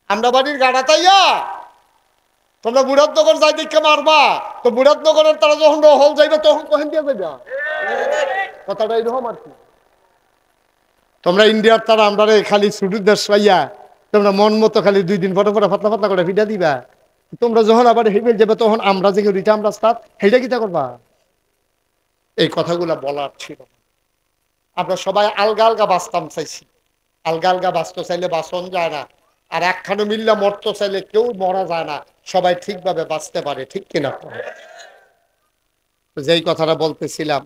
আমরা বাড়ির গাড়া তাইয়া তোমরা মুরাদনগর যাই দেখে মারবা, তো মুরাদনগরের তারা যখন হল যাইবে তখন কখন দিয়ে যাইবা, কথাটা এরকম আর কি। তোমরা ইন্ডিয়ার তারা আমরা খালি ছুটির দেশ পাইয়া তোমরা মন মতো খালি 2 দিন পরে পরে পাতলা পাতলা করে ফিটা দিবা। তোমরা যখন আবার হেবেল যাবে তখন আমরা যে রিটা আমরা স্টার্ট সেইটা কিতা করবা। এই কথাগুলা বলার ছিল। আমরা সবাই আলগা আলগা বাঁচতাম চাইছি, আলগা আলগা বাঁচতে চাইলে বাঁচন যায় না, আর একখানে মিল্লা মরতে চাইলে কেউ মরা যায় না, সবাই ঠিকভাবে বাঁচতে পারে, ঠিক কিনা? যেই কথাটা বলতেছিলাম,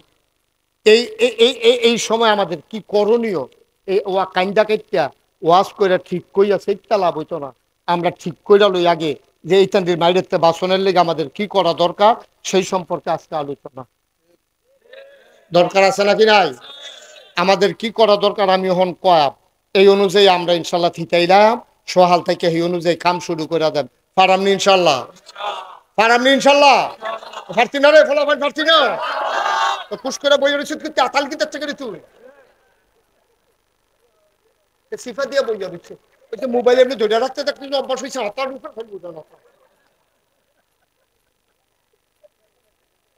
এই এই এই সময় আমাদের কি করণীয়? এই ওয়া কাইন্দা কাইত্যা ওয়াজ কইরা ঠিক কইয়া সেইটা লাভ হইতো না। আমরা ঠিক কইরা লই আগে যে এইখানটির মাইরের বাসনের লেগে আমাদের কি করা দরকার, সেই সম্পর্কে আজকে আলোচনা দরকার আছে নাকি নাই? আমাদের কি করা দরকার আমি হন কয়াব, এই অনুযায়ী আমরা ইনশাল্লাহ থিতাইলাম সোহাল থেকে এই অনুযায়ী কাম শুরু করে দেন। পারামনি ইনশাল্লাহ? পারামনি ইনশাল্লাহ? ফার্তি না রে ফলা ভাই, ফার্তি না তো খুশ করে বই রয়েছে কিন্তু আতাল কি যাচ্ছে করে তুই সিফা দিয়ে বই যাচ্ছে। ওই যে মোবাইল এমনি ধরে রাখতে থাকতে অভ্যাস হয়েছে, হাতার উপর ফেলবো না।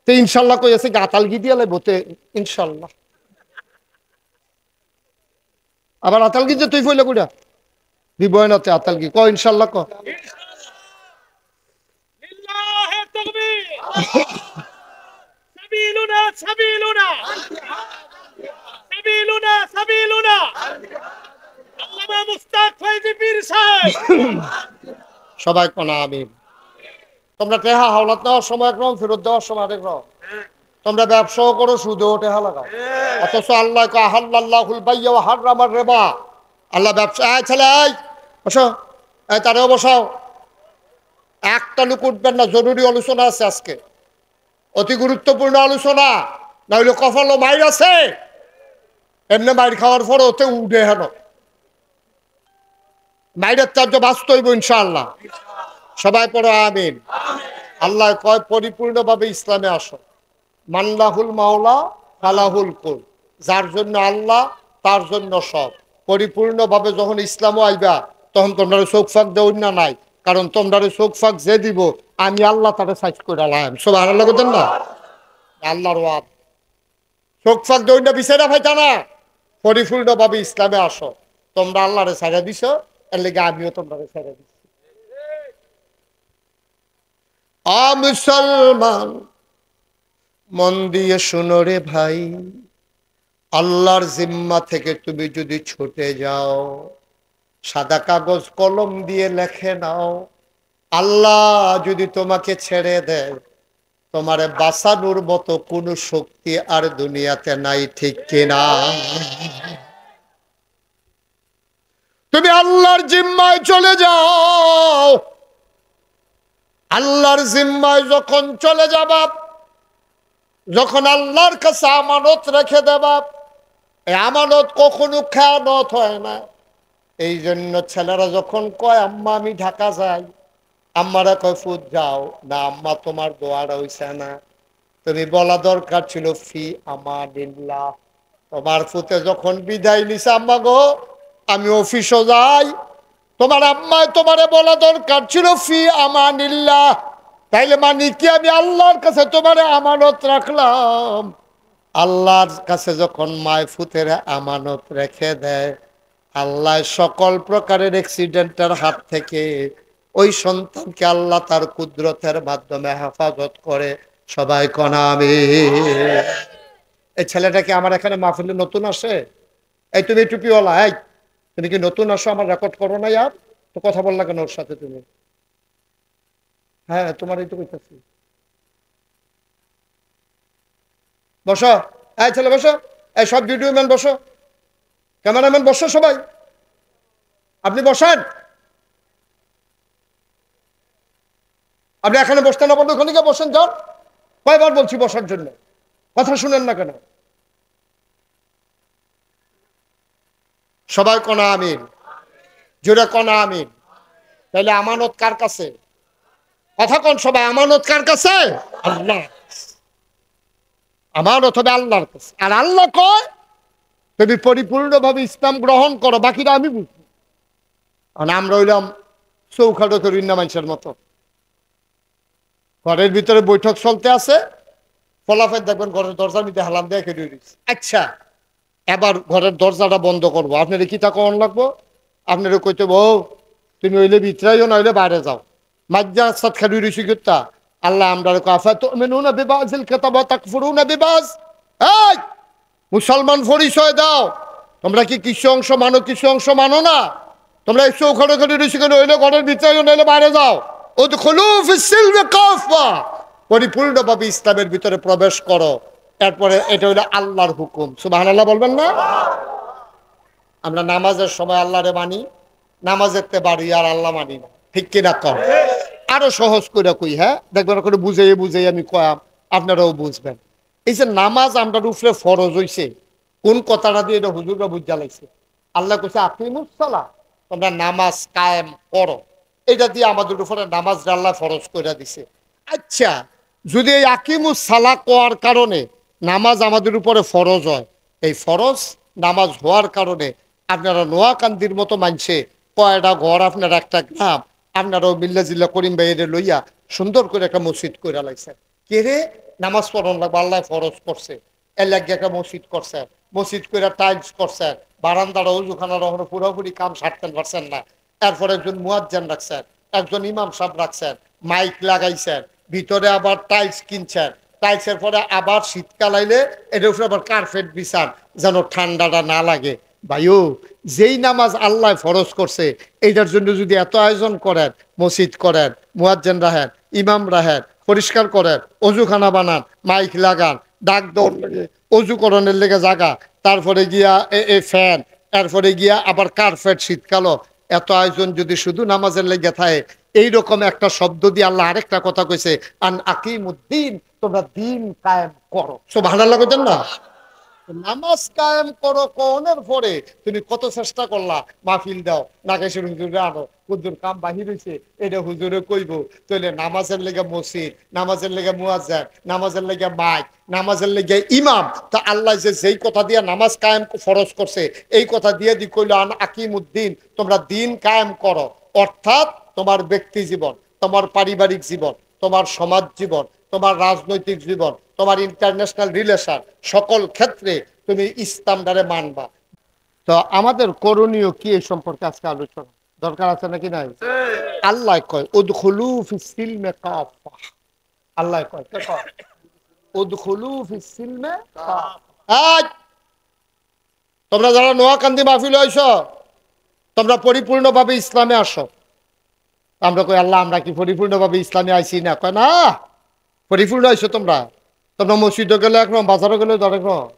তো ইনশাল্লাহ কই আছে গাতাল গি দিয়ে বতে ইনশাল্লাহ। আবার আতাল গি যে তুই ফইলে কুড়া দিবই না আতাল গি ক ইনশাল্লাহ ক। সবাই কোনা আমিন। তোমরা টেহা হাওলাত নেওয়ার সময় একরকম, ফেরত দেওয়ার সময় আরেক রকম। তোমরা ব্যবসাও করো, সুদেও টেহা লাগাও, অথচ আল্লাহ আহাল্লাহুল বাইয়া ওয়া হাররামার রিবা। আল্লাহ ব্যবসা ছেলে বসো, তারেও বসাও। একটা লোক উঠবেন না, জরুরি আলোচনা আছে আজকে, অতি গুরুত্বপূর্ণ আলোচনা, নইলে কপালও মাইর আছে। এমনি মাইর খাওয়ার পরে ওতে উঠে হেন মাইরের চার্য বাস্তব ইনশাআল্লাহ। সবাই পড়ো আমিন। আল্লাহ কয় পরিপূর্ণভাবে ইসলামে আসো, মান্লাহুল মাওলা ফালাহুল কুল, যার জন্য আল্লাহ তার জন্য সব। পরিপূর্ণভাবে যখন ইসলামও আইবা তখন তোমরা চোখ ফাঁক দেওয়ার না নাই, কারণ তোমরা চোখ ফাঁক যে দিব আমি আল্লাহ তারা সাইজ করে আলাম। সব আল্লাহ করতেন না, আল্লাহর ওয়াদ। চোখ ফাঁক দেওয়ার না বিচারা ভাইতা না, পরিপূর্ণভাবে ইসলামে আসো। তোমরা আল্লাহরে ছাড়া দিছ, এর লেগে আমিও তোমরা ছাড়া দিচ্ছি। মুসলমান মন দিয়ে শুনো রে ভাই, আল্লাহর জিম্মা থেকে তুমি যদি ছুটে যাও, সাদা কাগজ কলম দিয়ে লেখে নাও, আল্লাহ যদি তোমাকে ছেড়ে দেয়, তোমারে বাঁচানোর মতো কোনো শক্তি আর দুনিয়াতে নাই, ঠিক কিনা? তুমি আল্লাহর জিম্মায় চলে যাও। আল্লাহর জিম্মায় যখন চলে যাবা, যখন আল্লাহর কাছে আমানত রেখে দেবা, এই আমানত কখনো খেয়ানত হয় না। এই জন্য ছেলেরা যখন কয় আম্মা আমি ঢাকা যাই, আম্মারা কয় ফুট যাও না, আম্মা তোমার দোয়াটা হইছে না, তুমি বলা দরকার ছিল ফি আমানিল্লাহ। তোমার ফুতে যখন বিদায় নিছে আম্মা গো আমি অফিসও যাই, তোমার আম্মায় তোমারে বলা দরকার ছিল ফি আমানিল্লাহ। তাইলে মানে কি আমি আল্লাহর কাছে তোমারে আমানত রাখলাম। আল্লাহর কাছে যখন মায় ফুতের আমানত রেখে দেয়, আল্লাহ সকল প্রকারের অ্যাক্সিডেন্টের হাত থেকে ওই সন্তানকে আল্লাহ তার কুদরতের মাধ্যমে হেফাজত করে। সবাই কনা আমিন। এই ছেলেটাকে আমার এখানে মাহফিলে নতুন আসে, এই তুমি টুপিওয়ালা, এই তুমি কি নতুন আসো? আমার রেকর্ড করো না ইয়ার, তো কথা বললা কেন ওর সাথে তুমি? হ্যাঁ তোমার এই তো কইতাছি। বসো, এই ছেলে বসো, এই সব ভিডিও ম্যান বসো, ক্যামেরাম্যান বসো, সবাই আপনি বসেন। আপনি এখানে বসতে না পারলে ওখানে গিয়ে বসেন, যান। কয়বার বলছি বসার জন্য, কথা শুনেন না কেন? সবাই কনা আমিন, জোরে কনা আমিন। তাইলে আমানত কার কাছে? কথা কন সবাই, আমানত কার কাছে? আল্লাহ। আমানত হবে আল্লাহর কাছে। আর আল্লাহ কয় তুমি পরিপূর্ণভাবে ইসলাম গ্রহণ করো, বাকিটা আমি বুঝি। আমরা হইলাম চৌখাটো তরুণ না মানুষের মতো। ঘরের ভিতরে বৈঠক চলতে আছে, ফলাফল দেখবেন ঘরের দরজার মধ্যে হালাম দিয়ে খেয়ে দিচ্ছে। আচ্ছা, এবার ঘরের দরজাটা বন্ধ করবো, আপনার কি তা কখন লাগবো? আপনারও কইতে বউ তুমি হইলে ভিতরাইও না হইলে বাইরে যাও। মাজ্জা সাত খেলুই ঋষি গুত্তা আল্লাহ আমরা কাফা তো মেনুনা বিবাজিল কেতাবা তাকফুরুনা বিবাজ। এই মুসলমান পরিচয় দাও, তোমরা কি কিছু অংশ মানো কিছু অংশ মানো না? তোমরা এই চৌখাটো খেলুই ঋষি কেন হইলে ঘরের ভিতরাইও নাইলে বাইরে যাও। উদখুলু ফিস-সিলমি কাফা, পরিপূর্ণভাবে ইসলামের ভিতরে প্রবেশ করো। এরপরে এটা হইলো আল্লাহর হুকুম। সুবহানাল্লাহ বলবেন না? আমরা নামাজের সময় আল্লাহরে মানি, নামাজের তে বাড়ি আর আল্লাহ মানি না, ঠিক কিনা কর? আরো সহজ করে কই, হ্যাঁ দেখবেন করে বুঝাই বুঝাই আমি কয়াম, আপনারাও বুঝবেন। এই যে নামাজ আমরা উপরে ফরজ হইছে, কোন কথাটা দিয়ে এটা হুজুররা বুঝা লাগছে। আল্লাহ কইছে আকিমুস সালাহ, তোমরা নামাজ কায়েম করো। এটা দিয়ে আমাদের উপরে নামাজ আল্লাহ ফরজ করে দিছে। আচ্ছা, যদি এই আকিমুস সালাহ করার কারণে নামাজ আমাদের উপরে ফরজ হয়, এই ফরজ নামাজ হওয়ার কারণে আপনারা নোয়াকান্দির মতো মানছে কয়টা ঘর, আপনার একটা গ্রাম, আপনারাও মিল্লা জিল্লা করিম ভাইয়ের লইয়া সুন্দর করে একটা মসজিদ করে লাইছেন। কে রে নামাজ পড়ন লাগবে, আল্লাহ ফরজ করছে, এর লাগে একটা মসজিদ করছেন, মসজিদ করে টাইলস করছেন, বারান্দার উজুখানার ওখানে পুরোপুরি কাম সারতেন পারছেন না। এরপর একজন মুয়াজ্জিন রাখছেন, একজন ইমাম সাহেব রাখছেন, মাইক লাগাইছেন, ভিতরে আবার টাইলস কিনছেন, টাইলসের পরে আবার শীতকাল আইলে এটার উপরে আবার কার্পেট বিছান যেন ঠান্ডাটা না লাগে। ভাইও, যেই নামাজ আল্লাহ ফরজ করছে এইটার জন্য যদি এত আয়োজন করেন, মসজিদ করেন, মুয়াজ্জিন রাখেন, ইমাম রাখেন, পরিষ্কার করেন, অজুখানা বানান, মাইক লাগান, ডাক দৌড় লাগে, অজুকরণের লেগে জাগা, তারপরে গিয়া ফ্যান, তারপরে গিয়া আবার কার্পেট শীতকালও, এত আয়োজন যদি শুধু নামাজের লেগে থাকে, এইরকম একটা শব্দ দিয়ে আল্লাহ আরেকটা কথা কইছে, আন আকিমুদ্দিন, তোমরা দিন কায়েম করো। সুবহানাল্লাহ কইতেন না? নামাজ কায়েম করো কোনের পরে তুমি কত চেষ্টা করলা, মাহফিল দাও, নাগেশের হুজুরে আনো, হুজুর কাম বাহির হয়েছে, এটা হুজুরে কইব, তাহলে নামাজের লেগে মসজিদ, নামাজের লেগে মুয়াজ্জিন, নামাজের লেগে মাইক, নামাজের লেগে ইমাম, তা আল্লাহ যে যেই কথা দিয়ে নামাজ কায়েম ফরজ করছে এই কথা দিয়ে দি কইল আন আকিমুদ্দিন, তোমরা দিন কায়েম করো। অর্থাৎ তোমার ব্যক্তি জীবন, তোমার পারিবারিক জীবন, তোমার সমাজ জীবন, তোমার রাজনৈতিক জীবন, তোমার ইন্টারন্যাশনাল রিলেশন, সকল ক্ষেত্রে তুমি ইসলাম দ্বারে মানবা। তো আমাদের করণীয় কি এই সম্পর্কে আজকে আলোচনা দরকার আছে নাকি নাই? আল্লাহ কয় উদখুলু ফিস সিলমে কাফা, আল্লাহ কয় কে কয় উদখুলু ফিস সিলমে কাফা। তোমরা যারা নোয়াকান্দি মাহফিল হইছো, তোমরা পরিপূর্ণভাবে ইসলামে আসো। আমরা কই আল্লাহ আমরা কি পরিপূর্ণভাবে ইসলামে আইছি না? কয় না, পরিপূর্ণ হয়েছো তোমরা। তোমরা মসজিদে গেলে একরকম, বাজারে গেলে আরেক রকম।